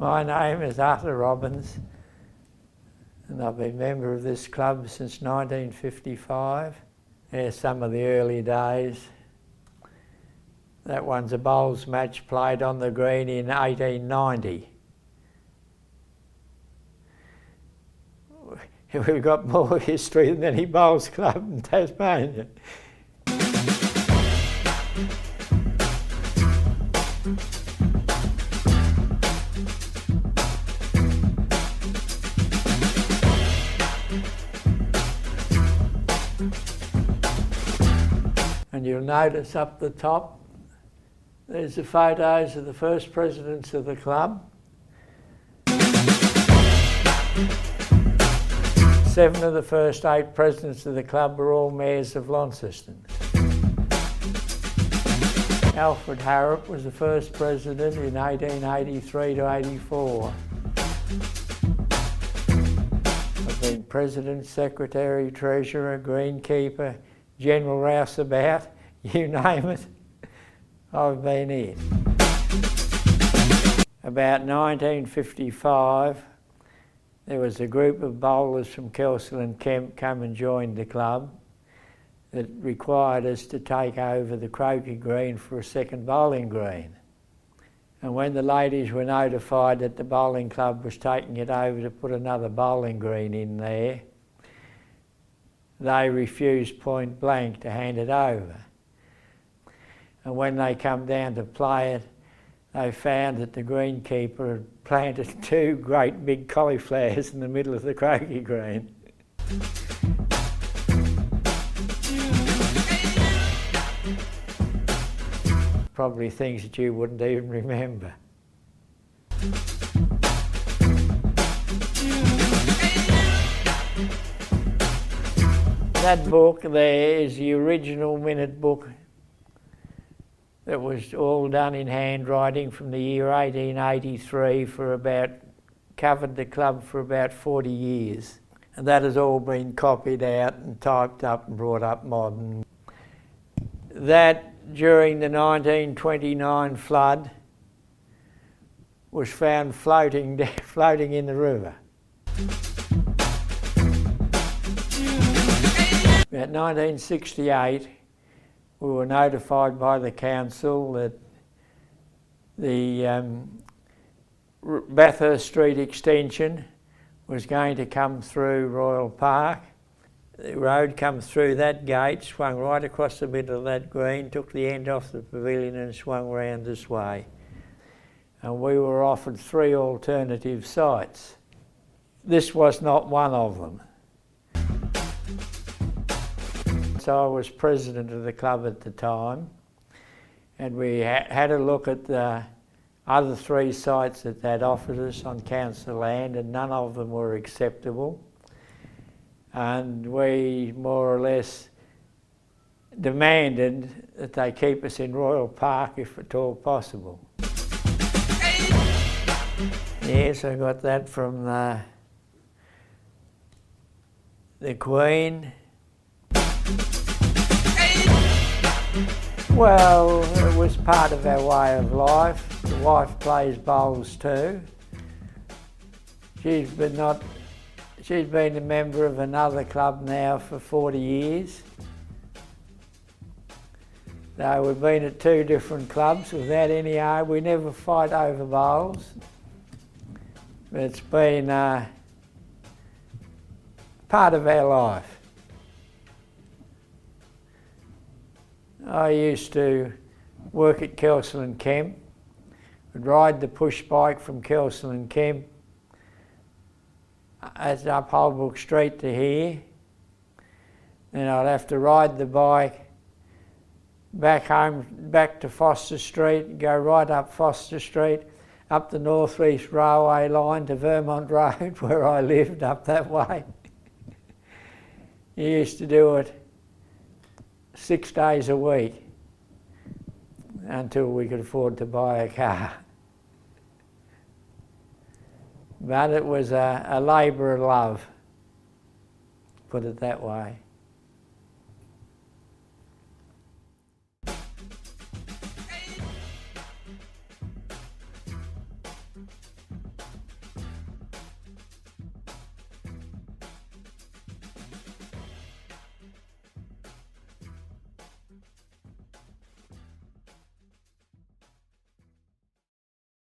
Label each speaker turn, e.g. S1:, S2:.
S1: My name is Arthur Robbins, and I've been a member of this club since 1955. There's some of the early days. That one's a bowls match played on the green in 1890. We've got more history than any bowls club in Tasmania. And you'll notice up the top, there's the photos of the first presidents of the club. 7 of the first 8 presidents of the club were all mayors of Launceston. Alfred Harrop was the first president in 1883 to 84. I've been president, secretary, treasurer, greenkeeper, general rouseabout, you name it, I've been in. About 1955, there was a group of bowlers from Kelsall and Kemp come and joined the club that required us to take over the croquet green for a second bowling green. And when the ladies were notified that the bowling club was taking it over to put another bowling green in there, they refused point blank to hand it over. And when they come down to play it, they found that the greenkeeper had planted 2 great big cauliflowers in the middle of the croquet green. Probably things that you wouldn't even remember. That book there is the original minute book that was all done in handwriting from the year 1883 covered the club for about 40 years. And that has all been copied out and typed up and brought up modern. That, during the 1929 flood, was found floating in the river. About 1968, we were notified by the council that the Bathurst Street extension was going to come through Royal Park. The road comes through that gate, swung right across the middle of that green, took the end off the pavilion and swung round this way. And we were offered 3 alternative sites. This was not one of them. So I was president of the club at the time, and we had a look at the other 3 sites that they'd offered us on council land, and none of them were acceptable. And we more or less demanded that they keep us in Royal Park if at all possible. Yes, I got that from the Queen. Well, it was part of our way of life. The wife plays bowls too. She's been a member of another club now for 40 years. So we've been at 2 different clubs without any argument. We never fight over bowls. It's been part of our life. I used to work at Kelsall and Kemp. I'd ride the push bike from Kelsall and Kemp up Holbrook Street to here. Then I'd have to ride the bike back home, back to Foster Street, go right up Foster Street, up the North East Railway line to Vermont Road where I lived up that way. You used to do it 6 days a week until we could afford to buy a car. But it was a labour of love, put it that way.